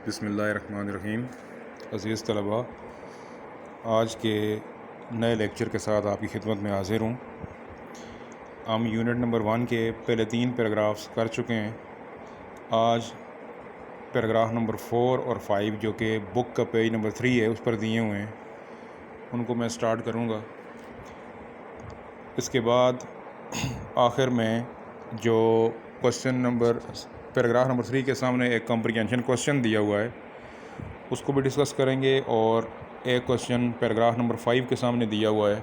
بسم اللہ الرحمن الرحیم۔ عزیز طلباء، آج کے نئے لیکچر کے ساتھ آپ کی خدمت میں حاضر ہوں۔ ہم یونٹ نمبر 1 کے پہلے 3 پیراگرافس کر چکے ہیں۔ آج پیراگراف نمبر 4 اور 5 جو کہ بک کا پیج نمبر 3 ہے اس پر دیے ہوئے ہیں، ان کو میں سٹارٹ کروں گا۔ اس کے بعد آخر میں جو پیراگراف نمبر 3 کے سامنے ایک کمپریہنشن کوسچن دیا ہوا ہے اس کو بھی ڈسکس کریں گے، اور ایک کوسچن پیراگراف نمبر 5 کے سامنے دیا ہوا ہے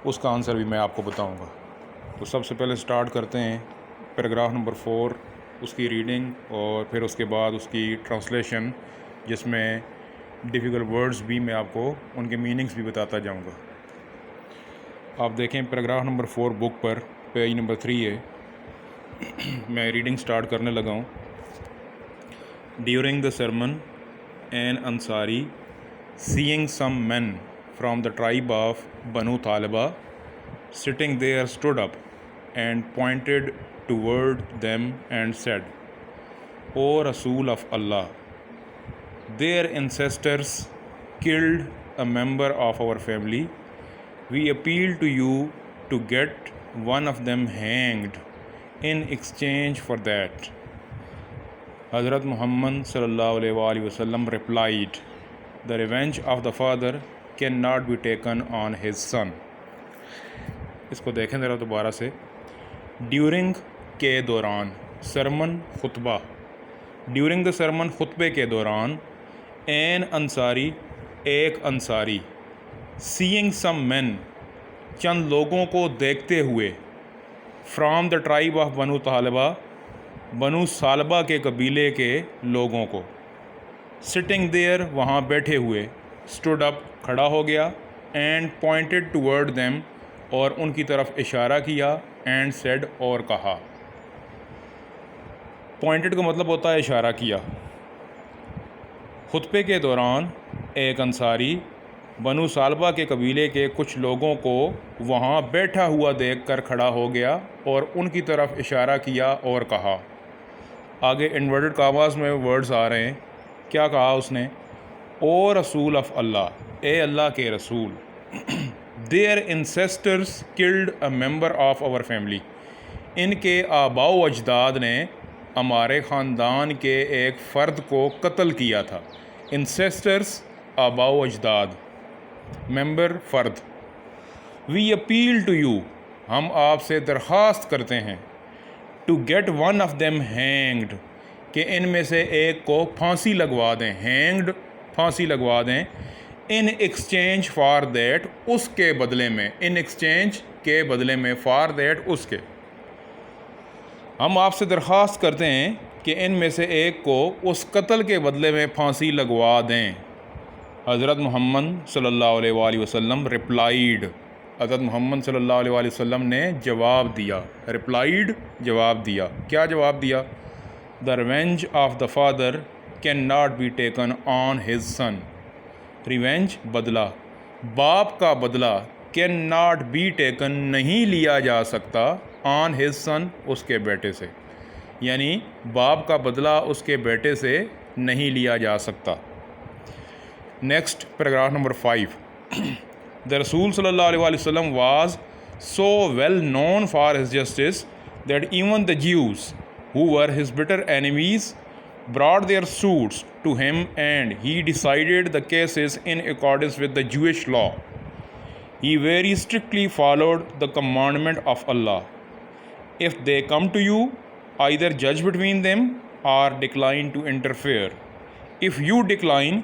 اس کا آنسر بھی میں آپ کو بتاؤں گا۔ تو سب سے پہلے سٹارٹ کرتے ہیں پیراگراف نمبر 4، اس کی ریڈنگ اور پھر اس کے بعد اس کی ٹرانسلیشن، جس میں ڈیفیکلٹ ورڈز بھی میں آپ کو ان کے میننگز بھی بتاتا جاؤں گا۔ آپ دیکھیں پیراگراف نمبر 4 بک پر پیج نمبر 3 ہے۔ میں ریڈنگ سٹارٹ کرنے لگا ہوں۔ During the sermon an Ansari seeing some men from the tribe of Banu Talaba sitting there stood up and pointed toward them and said, O Rasul of Allah, their ancestors killed a member of our family. We appeal to you to get one of them hanged in exchange for that. Hazrat Muhammad sallallahu alaihi وآلہ وسلم replied, The revenge of the father cannot be taken on his son. اس کو دیکھیں ذرا دوبارہ سے۔ During کے دوران، sermon خطبہ، ڈیورنگ دا سرمن خطبے کے دوران، این انصاری ایک انصاری، سینگ سم مین چند لوگوں کو دیکھتے ہوئے، فرام دا ٹرائب آف بنو طالبہ بنو سالبہ کے قبیلے کے لوگوں کو، سٹنگ دیئر وہاں بیٹھے ہوئے، اسٹوڈ اپ کھڑا ہو گیا، اینڈ پوائنٹڈ ٹورڈ دیم اور ان کی طرف اشارہ کیا، اینڈ سیڈ اور کہا۔ پوائنٹڈ کا مطلب ہوتا ہے اشارہ کیا۔ خطبے کے دوران ایک انصاری بنو سالبہ کے قبیلے کے کچھ لوگوں کو وہاں بیٹھا ہوا دیکھ کر کھڑا ہو گیا اور ان کی طرف اشارہ کیا اور کہا۔ آگے انورٹڈ کاماز میں ورڈز آ رہے ہیں۔ کیا کہا اس نے؟ او رسول آف اللہ، اے اللہ کے رسول، their ancestors killed a member of our family, ان کے آباء و اجداد نے ہمارے خاندان کے ایک فرد کو قتل کیا تھا۔ انسیسٹرز آباء و اجداد، ممبر فرد۔ وی اپیل ٹو یو، ہم آپ سے درخواست کرتے ہیں، to get one of them hanged, کہ ان میں سے ایک کو پھانسی لگوا دیں۔ ہینگڈ پھانسی لگوا دیں۔ ان ایکسچینج فار دیٹ، اس کے بدلے میں، ان ایکسچینج کے بدلے میں، فار دیٹ اس کے۔ ہم آپ سے درخواست کرتے ہیں کہ ان میں سے ایک کو اس قتل کے بدلے میں پھانسی لگوا دیں۔ حضرت محمد صلی اللہ علیہ وآلہ وسلم ریپلائیڈ، حضرت محمد صلی اللہ علیہ وآلہ وسلم نے جواب دیا۔ ریپلائیڈ جواب دیا۔ کیا جواب دیا؟ The revenge of the father cannot be taken on his son. Revenge بدلہ، باپ کا بدلہ cannot be taken نہیں لیا جا سکتا on his son اس کے بیٹے سے، یعنی باپ کا بدلہ اس کے بیٹے سے نہیں لیا جا سکتا۔ Next paragraph number 5۔ The Rasul صلی اللہ علیہ وآلہ وسلم was so well known for his justice that even the Jews, who were his bitter enemies, brought their suits to him and he decided the cases in accordance with the Jewish law. He very strictly followed the commandment of Allah. If they come to you, either judge between them or decline to interfere. If you decline,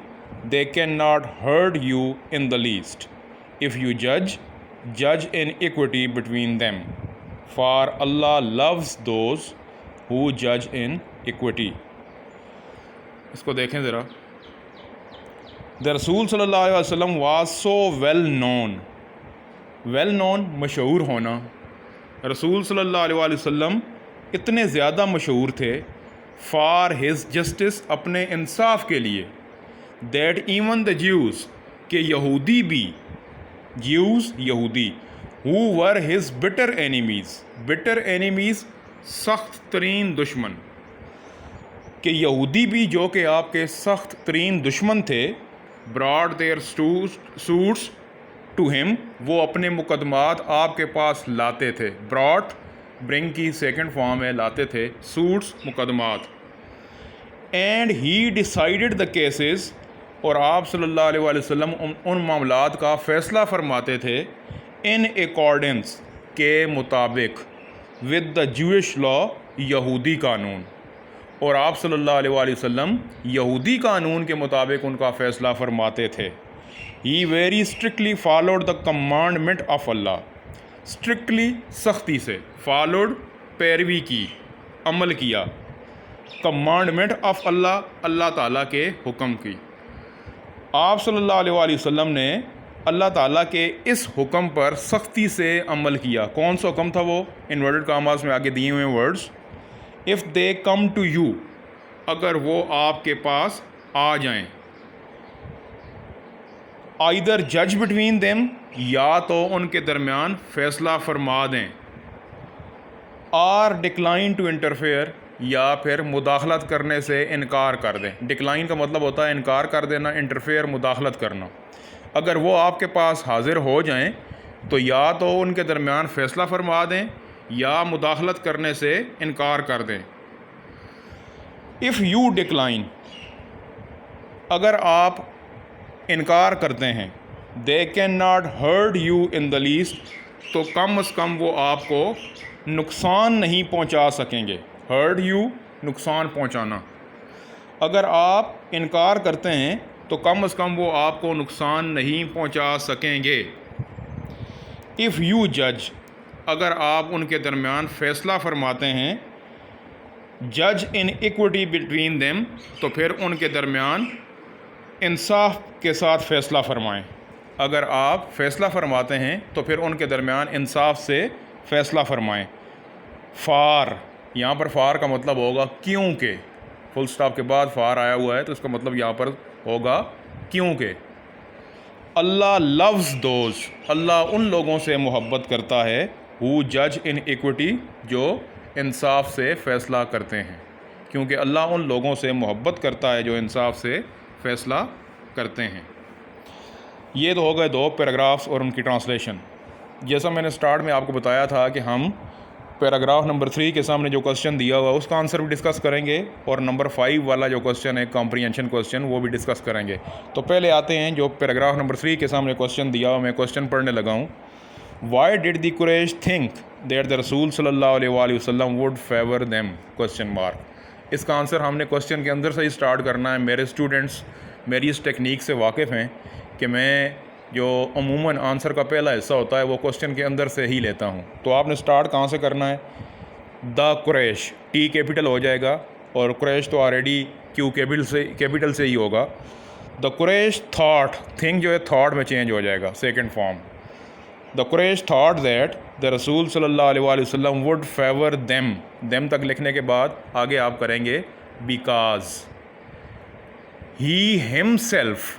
they cannot hurt you in the least. If you judge, judge in equity between them. For Allah loves those who judge in equity. اس کو دیکھیں ذرا۔ The رسول صلی اللہ علیہ وسلم was so well known. well known مشہور ہونا۔ رسول صلی اللہ علیہ وآلہ وسلم اتنے زیادہ مشہور تھے for his justice، اپنے انصاف کے لیے، that even the Jews، کہ یہودی بھی، Jews یہودی، who were his bitter enemies، bitter enemies سخت ترین دشمن، کہ یہودی بھی جو کہ آپ کے سخت ترین دشمن تھے براڈ دیئر سوٹس ٹو ہم، وہ اپنے مقدمات آپ کے پاس لاتے تھے. براڈ برنگ کی سیکنڈ فارم ہے لاتے تھے، سوٹس مقدمات. And he decided the cases, اور آپ صلی اللہ علیہ وآلہ وسلم ان معاملات کا فیصلہ فرماتے تھے ان اکارڈنس کے مطابق ود دا جوئش لا، یہودی قانون، اور آپ صلی اللہ علیہ وآلہ وسلم یہودی قانون کے مطابق ان کا فیصلہ فرماتے تھے. He very strictly followed the commandment of Allah, strictly سختی سے، فالوڈ پیروی کی، عمل کیا، کمانڈمنٹ آف اللہ، اللہ تعالیٰ کے حکم کی. آپ صلی اللہ علیہ وآلہ وسلم نے اللہ تعالیٰ کے اس حکم پر سختی سے عمل کیا. کون سا حکم تھا وہ؟ انورٹڈ کاماز میں آگے دیے ہوئے words. If they come to you, اگر وہ آپ کے پاس آ جائیں. آئدر جج بٹوین دیم، یا تو ان کے درمیان فیصلہ فرما دیں. آر ڈکلائن ٹو انٹرفیئر، یا پھر مداخلت کرنے سے انکار کر دیں. ڈکلائن کا مطلب ہوتا ہے انکار کر دینا، انٹرفیئر مداخلت کرنا. اگر وہ آپ کے پاس حاضر ہو جائیں تو یا تو ان کے درمیان فیصلہ فرما دیں یا مداخلت کرنے سے انکار کر دیں. اف یو ڈکلائن، اگر آپ انکار کرتے ہیں، they can not hurt you in the least, تو کم از کم وہ آپ کو نقصان نہیں پہنچا سکیں گے. ہرٹ یو، نقصان پہنچانا. اگر آپ انکار کرتے ہیں تو کم از کم وہ آپ کو نقصان نہیں پہنچا سکیں گے. اف یو جج، اگر آپ ان کے درمیان فیصلہ فرماتے ہیں، جج ان ایکوٹی بٹوین دیم، تو پھر ان کے درمیان انصاف کے ساتھ فیصلہ فرمائیں. اگر آپ فیصلہ فرماتے ہیں تو پھر ان کے درمیان انصاف سے فیصلہ فرمائیں. فار، یہاں پر فار کا مطلب ہوگا کیونکہ، فل سٹاپ کے بعد فار آیا ہوا ہے تو اس کا مطلب یہاں پر ہوگا کیونکہ. اللہ لوز دوز، اللہ ان لوگوں سے محبت کرتا ہے ہو جج ان ایکوٹی، جو انصاف سے فیصلہ کرتے ہیں. کیونکہ اللہ ان لوگوں سے محبت کرتا ہے جو انصاف سے فیصلہ کرتے ہیں. یہ تو ہو گئے دو پیراگرافس اور ان کی ٹرانسلیشن. جیسا میں نے سٹارٹ میں آپ کو بتایا تھا کہ ہم پیراگراف نمبر 3 کے سامنے جو کوشچن دیا ہوا ہے اس کا آنسر بھی ڈسکس کریں گے، اور نمبر 5 والا جو کوشچن ہے کمپریہنشن کوشچن، وہ بھی ڈسکس کریں گے. تو پہلے آتے ہیں جو پیراگراف نمبر 3 کے سامنے کوشچن دیا ہوا، میں کوشچن پڑھنے لگا ہوں. Why did the Quraysh think that the رسول صلی اللہ علیہ وآلہ وسلم would favour them? Question mark. اس کا آنسر ہم نے کوشچن کے اندر سے ہی سٹارٹ کرنا ہے. میرے اسٹوڈنٹس میری اس ٹیکنیک سے واقف ہیں کہ میں جو عموماً آنسر کا پہلا حصہ ہوتا ہے وہ کوشچن کے اندر سے ہی لیتا ہوں. تو آپ نے سٹارٹ کہاں سے کرنا ہے؟ دا قریش، ٹی کیپٹل ہو جائے گا، اور قریش تو آلریڈی کیو کیپٹل سے ہی ہوگا. دا قریش تھاٹ، تھنک جو ہے تھاٹ میں چینج ہو جائے گا، second form. The Quraysh thought that the رسول صلی اللہ علیہ وآلہ وسلم وڈ فیور دیم. دیم تک لکھنے کے بعد آگے آپ کریں گے because he himself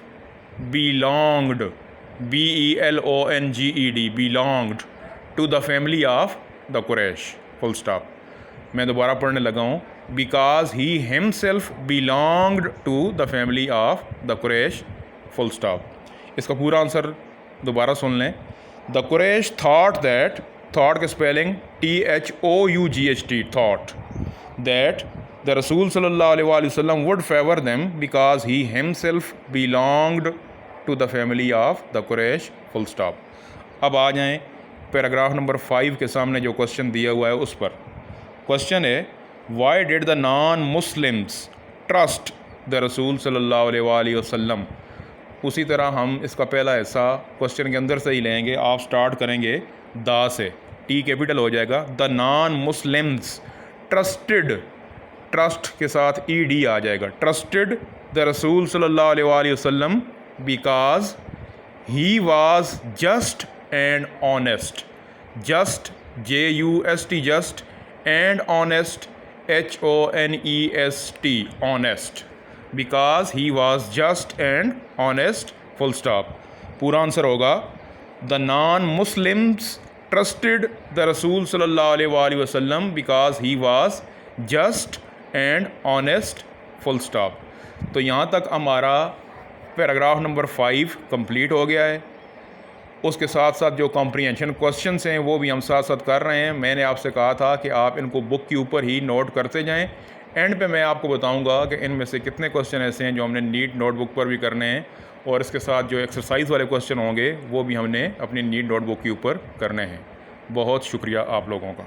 belonged، belonged، belonged to the family of the Quraysh. Full stop. میں دوبارہ پڑھنے لگا ہوں. Because he himself belonged to the family of the Quraysh. Full stop. اس کا پورا آنسر دوبارہ سن لیں. The Quraysh thought that، thought کے spelling THOUGHT، thought that the رسول صلی اللہ علیہ وآلہ وسلم would favor them because he himself belonged to the family of the Quraysh. Full stop. اب آ جائیں پیراگراف نمبر 5 کے سامنے جو کوشچن دیا ہوا ہے اس پر. کوشچن ہے why did the non Muslims trust the رسول صلی اللہ علیہ وآلہ وسلم. اسی طرح ہم اس کا پہلا حصہ کوشچن کے اندر سے ہی لیں گے. آپ سٹارٹ کریں گے دا سے، ٹی کیپٹل ہو جائے گا. دا نان مسلمس ٹرسٹڈ، ٹرسٹ کے ساتھ ای ڈی آ جائے گا، ٹرسٹڈ دا رسول صلی اللہ علیہ وآلہ وسلم because he was just and honest. Just JUST just, and honest HONEST honest. Because he was just and honest. Full stop. پورا آنسر ہوگا the non Muslims trusted the رسول صلی اللہ علیہ وآلہ وسلم because he was just and honest full stop. تو یہاں تک ہمارا پیراگراف نمبر 5 کمپلیٹ ہو گیا ہے. اس کے ساتھ ساتھ جو کمپریہنشن کوسچنس ہیں وہ بھی ہم ساتھ ساتھ کر رہے ہیں. میں نے آپ سے کہا تھا کہ آپ ان کو بک کے اوپر ہی نوٹ کرتے جائیں. اینڈ پہ میں آپ کو بتاؤں گا کہ ان میں سے کتنے کوسچن ایسے ہیں جو ہم نے نیٹ نوٹ بک پر بھی کرنے ہیں, اور اس کے ساتھ جو ایکسرسائز والے کوسچن ہوں گے وہ بھی ہم نے اپنی نیٹ نوٹ بک کے اوپر کرنے ہیں. بہت شکریہ آپ لوگوں کا.